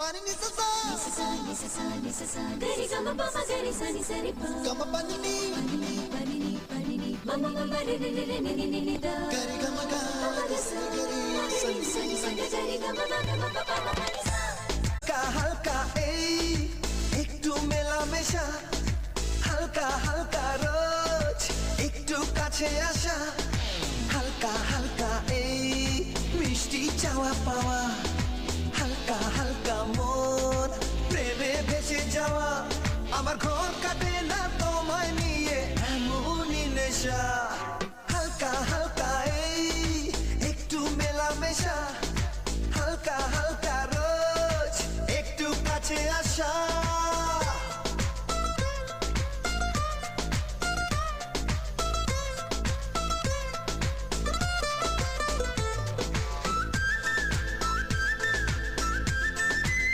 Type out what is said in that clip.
Pani ni sa sa Gari gama papa gari sani sani pa gama pani ni mama mama re re re re ni ni ni da gari gama ga gari sani sani sani gari gama gama papa mama ni sa হালকা এই একটু মেলামেশা হালকা হালকা রোজ একটু কাছে আসা হালকা হালকা এই মিষ্টি চাওয়া পাওয়া